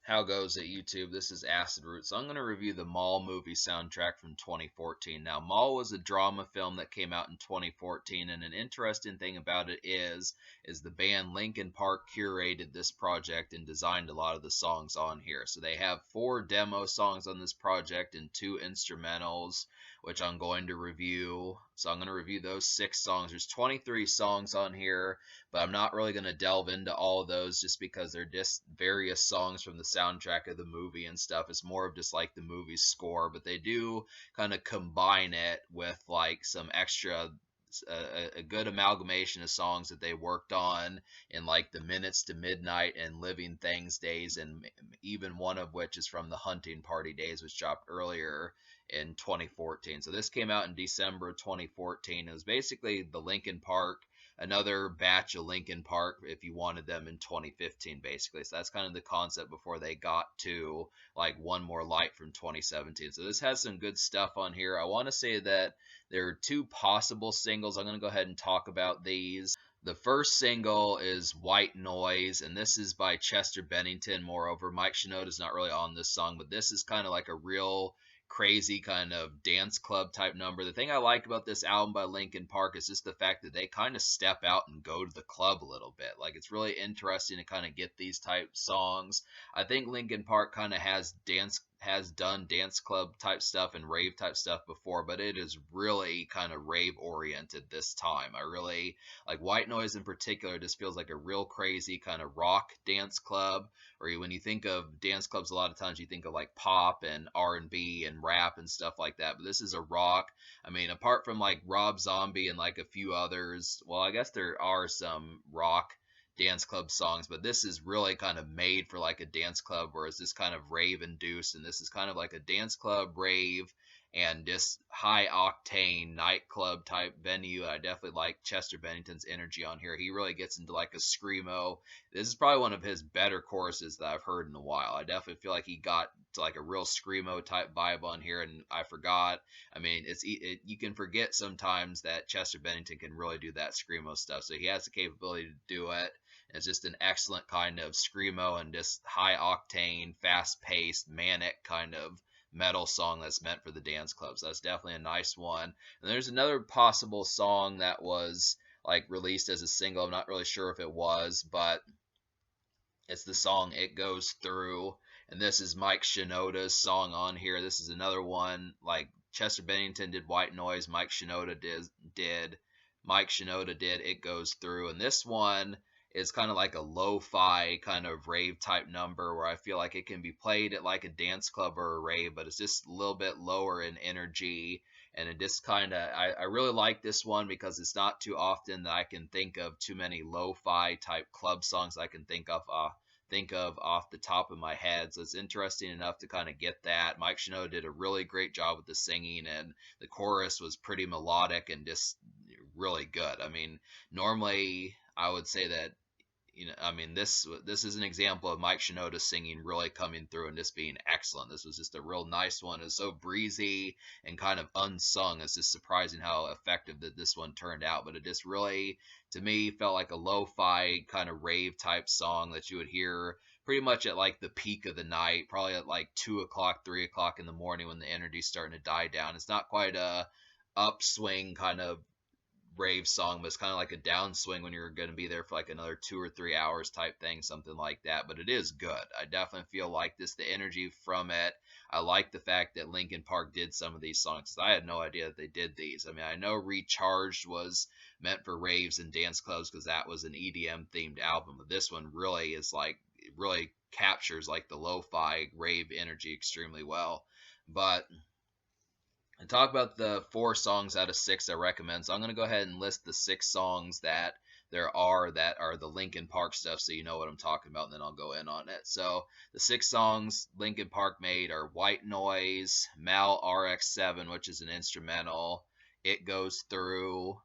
How goes it, YouTube? This is Acid Root. So I'm going to review the Mall movie soundtrack from 2014. Now, Mall was a drama film that came out in 2014, and an interesting thing about it is the band Linkin Park curated this project and designed a lot of the songs on here. So they have 4 demo songs on this project and 2 instrumentals, which I'm going to review. So I'm going to review those 6 songs. There's 23 songs on here, but I'm not really going to delve into all of those just because they're just various songs from the soundtrack of the movie and stuff. It's more of just like the movie score, but they do kind of combine it with like some extra a good amalgamation of songs that they worked on in like the Minutes to Midnight and Living Things days, and even one of which is from the Hunting Party days, which dropped earlier in 2014. So this came out in December 2014. It was basically the Linkin Park, another batch of Linkin Park if you wanted them in 2015, basically. So that's kind of the concept before they got to like One More Light from 2017. So this has some good stuff on here. I want to say that there are 2 possible singles. I'm going to go ahead and talk about these. The first single is White Noise, and this is by Chester Bennington. Moreover, Mike Shinoda's not really on this song, but this is kind of like a real crazy kind of dance club type number. The thing I like about this album by Linkin Park is just the fact that they kind of step out and go to the club a little bit. Like, it's really interesting to kind of get these type songs. I think Linkin Park kind of has done dance club type stuff and rave type stuff before, but it is really kind of rave oriented this time. I really like White Noise in particular. Just feels like a real crazy kind of rock dance club. Or when you think of dance clubs, a lot of times you think of like pop and R&B and rap and stuff like that. But this is a rock. I mean, apart from like Rob Zombie and like a few others, well, I guess there are some rock dance club songs, but this is really kind of made for like a dance club, whereas this kind of rave induced, and this is kind of like a dance club rave and just high octane nightclub type venue. I definitely like Chester Bennington's energy on here. He really gets into like a screamo. This is probably one of his better choruses that I've heard in a while. I definitely feel like he got to like a real screamo type vibe on here, and I forgot. I mean, you can forget sometimes that Chester Bennington can really do that screamo stuff. So he has the capability to do it. It's just an excellent kind of screamo and just high octane, fast paced, manic kind of metal song that's meant for the dance clubs. So that's definitely a nice one. And there's another possible song that was like released as a single. I'm not really sure if it was, but it's the song It Goes Through. And this is Mike Shinoda's song on here. This is another one like Chester Bennington did White Noise, Mike Shinoda did It Goes Through. And this one is kind of like a lo-fi kind of rave type number where I feel like it can be played at like a dance club or a rave, but it's just a little bit lower in energy. And it just kind of, I really like this one because it's not too often that I can think of too many lo-fi type club songs I can think of off the top of my head. So it's interesting enough to kind of get that. Mike Shinoda did a really great job with the singing, and the chorus was pretty melodic and just really good. I mean, normally I would say that, I mean, this is an example of Mike Shinoda singing really coming through and just being excellent. This was just a real nice one. It's so breezy and kind of unsung. It's just surprising how effective that this one turned out. But it just really, to me, felt like a lo-fi kind of rave type song that you would hear pretty much at like the peak of the night, probably at like 2 o'clock, 3 o'clock in the morning when the energy's starting to die down. It's not quite a upswing kind of rave song, but it's kind of like a downswing when you're going to be there for like another 2 or 3 hours type thing, something like that. But it is good. I definitely feel like the energy from it. I like the fact that Linkin Park did some of these songs. I had no idea that they did these. I mean, I know Recharged was meant for raves and dance clubs because that was an EDM themed album, but this one really is like, it really captures like the lo-fi rave energy extremely well. But and talk about the 4 songs out of 6 I recommend. So I'm going to go ahead and list the 6 songs that there are that are the Linkin Park stuff, so you know what I'm talking about, and then I'll go in on it. So the 6 songs Linkin Park made are White Noise, Mal RX-7, which is an instrumental, It Goes Through,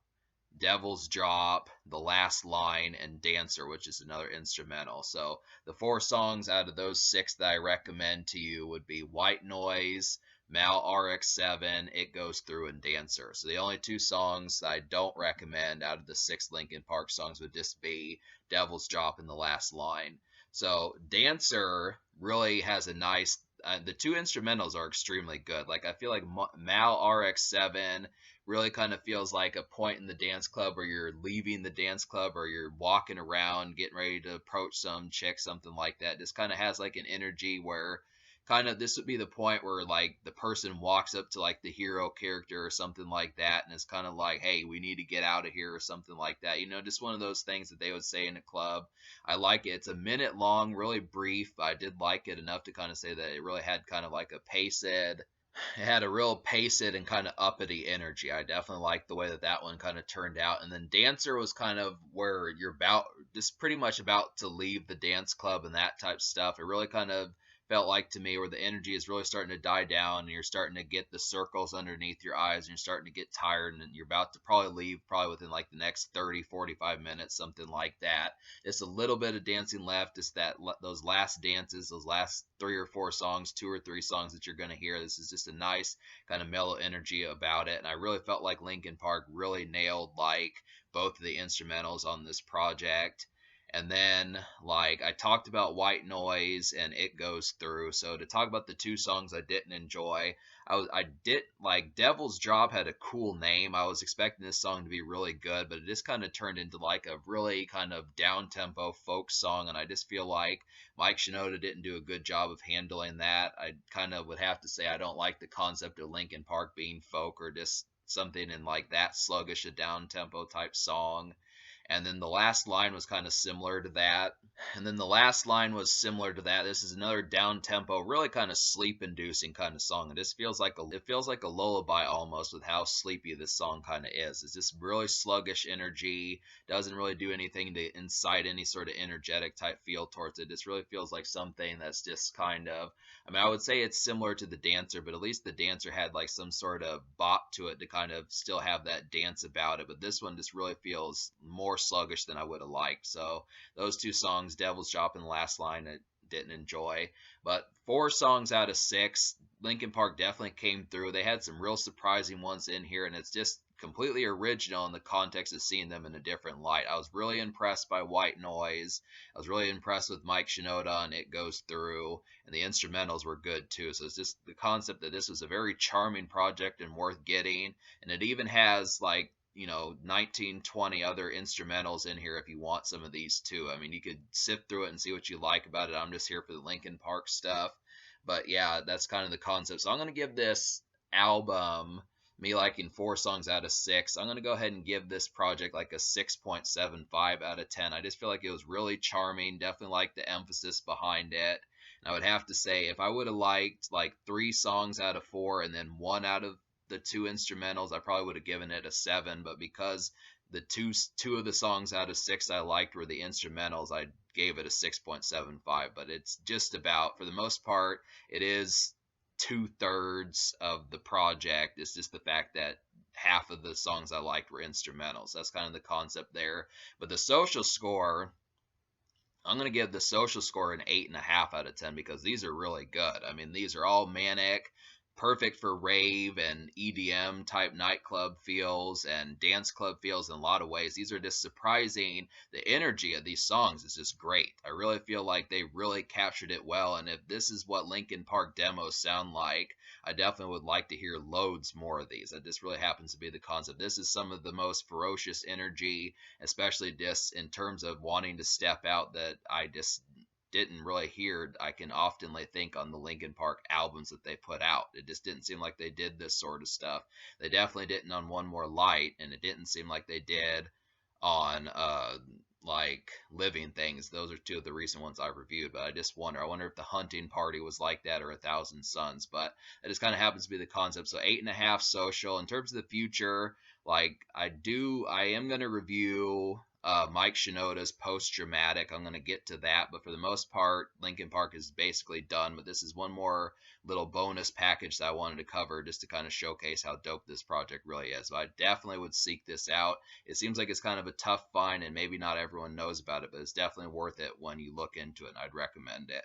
Devil's Drop, The Last Line, and Dancer, which is another instrumental. So the 4 songs out of those 6 that I recommend to you would be White Noise, Mal RX-7, It Goes Through, and Dancer. So the only 2 songs that I don't recommend out of the 6 Linkin Park songs would just be Devil's Drop and The Last Line. So Dancer really has a nice. The two instrumentals are extremely good. Like I feel like Mal RX-7 really kind of feels like a point in the dance club where you're leaving the dance club or you're walking around getting ready to approach some chick, something like that. Just kind of has like an energy where kind of this would be the point where like the person walks up to like the hero character or something like that and it's kind of like, hey, we need to get out of here or something like that, just one of those things that they would say in a club. I like it. It's a minute long, really brief. I did like it enough to kind of say that it really had kind of like a paced, it had a real paced and kind of uppity energy. I definitely liked the way that that one kind of turned out. And then Dancer was kind of where you're about just pretty much about to leave the dance club and that type of stuff. It really kind of felt like to me where the energy is really starting to die down and you're starting to get the circles underneath your eyes and you're starting to get tired and you're about to probably leave probably within like the next 30-45 minutes, something like that. Just a little bit of dancing left. Just that those last dances, those last 3 or 4 songs, 2 or 3 songs that you're going to hear. This is just a nice kind of mellow energy about it, and I really felt like Linkin Park really nailed like both of the instrumentals on this project. And then, like, I talked about White Noise and It Goes Through. So, to talk about the two songs I didn't enjoy, I did like Devil's Drop had a cool name. I was expecting this song to be really good, but it just kind of turned into like a really kind of down tempo folk song. And I just feel like Mike Shinoda didn't do a good job of handling that. I kind of would have to say I don't like the concept of Linkin Park being folk or just something in like that sluggish, a down tempo type song. And then the last line was kind of similar to that. And then the last line was similar to that. This is another down tempo, really kind of sleep inducing kind of song. And this feels like a lullaby almost with how sleepy this song kind of is. It's just really sluggish energy, doesn't really do anything to incite any sort of energetic type feel towards it. This really feels like something that's just kind of, I mean, I would say it's similar to the Dancer, but at least the Dancer had like some sort of bop to it to kind of still have that dance about it. But this one just really feels more sluggish than I would have liked. So those two songs, Devil's Drop and the last line, I didn't enjoy. But 4 songs out of 6, Linkin Park definitely came through. They had some real surprising ones in here, and it's just completely original in the context of seeing them in a different light. I was really impressed by White Noise. I was really impressed with Mike Shinoda and It Goes Through, and the instrumentals were good too. So it's just the concept that this was a very charming project and worth getting, and it even has like 19, 20 other instrumentals in here if you want some of these too. I mean, you could sift through it and see what you like about it. I'm just here for the Linkin Park stuff. But yeah, that's kind of the concept. So I'm going to give this album, me liking 4 songs out of 6, I'm going to go ahead and give this project like a 6.75 out of 10. I just feel like it was really charming. Definitely like the emphasis behind it. And I would have to say, if I would have liked like 3 songs out of 4 and then one out of the 2 instrumentals, I probably would have given it a 7. But because the two of the songs out of 6 I liked were the instrumentals, I gave it a 6.75. But it's just about, for the most part, it is 2/3 of the project. It's just the fact that half of the songs I liked were instrumentals. That's kind of the concept there. But the social score, I'm going to give the social score an 8.5 out of 10 because these are really good. I mean, these are all manic, perfect for rave and EDM type nightclub feels and dance club feels in a lot of ways. These are just surprising. The energy of these songs is just great. I really feel like they really captured it well. And if this is what Linkin Park demos sound like, I definitely would like to hear loads more of these. That just really happens to be the concept. This is some of the most ferocious energy, especially just in terms of wanting to step out, that I just didn't really hear. I can oftenly think on the Linkin Park albums that they put out. It just didn't seem like they did this sort of stuff. They definitely didn't on One More Light, and it didn't seem like they did on like Living Things. Those are 2 of the recent ones I reviewed, but I wonder if the Hunting Party was like that or A Thousand Suns. But it just kind of happens to be the concept. So 8.5 social. In terms of the future, like I am going to review Mike Shinoda's Post Dramatic. I'm going to get to that, but for the most part, Linkin Park is basically done. But this is one more little bonus package that I wanted to cover just to kind of showcase how dope this project really is. So I definitely would seek this out. It seems like it's kind of a tough find, and maybe not everyone knows about it, but it's definitely worth it when you look into it, and I'd recommend it.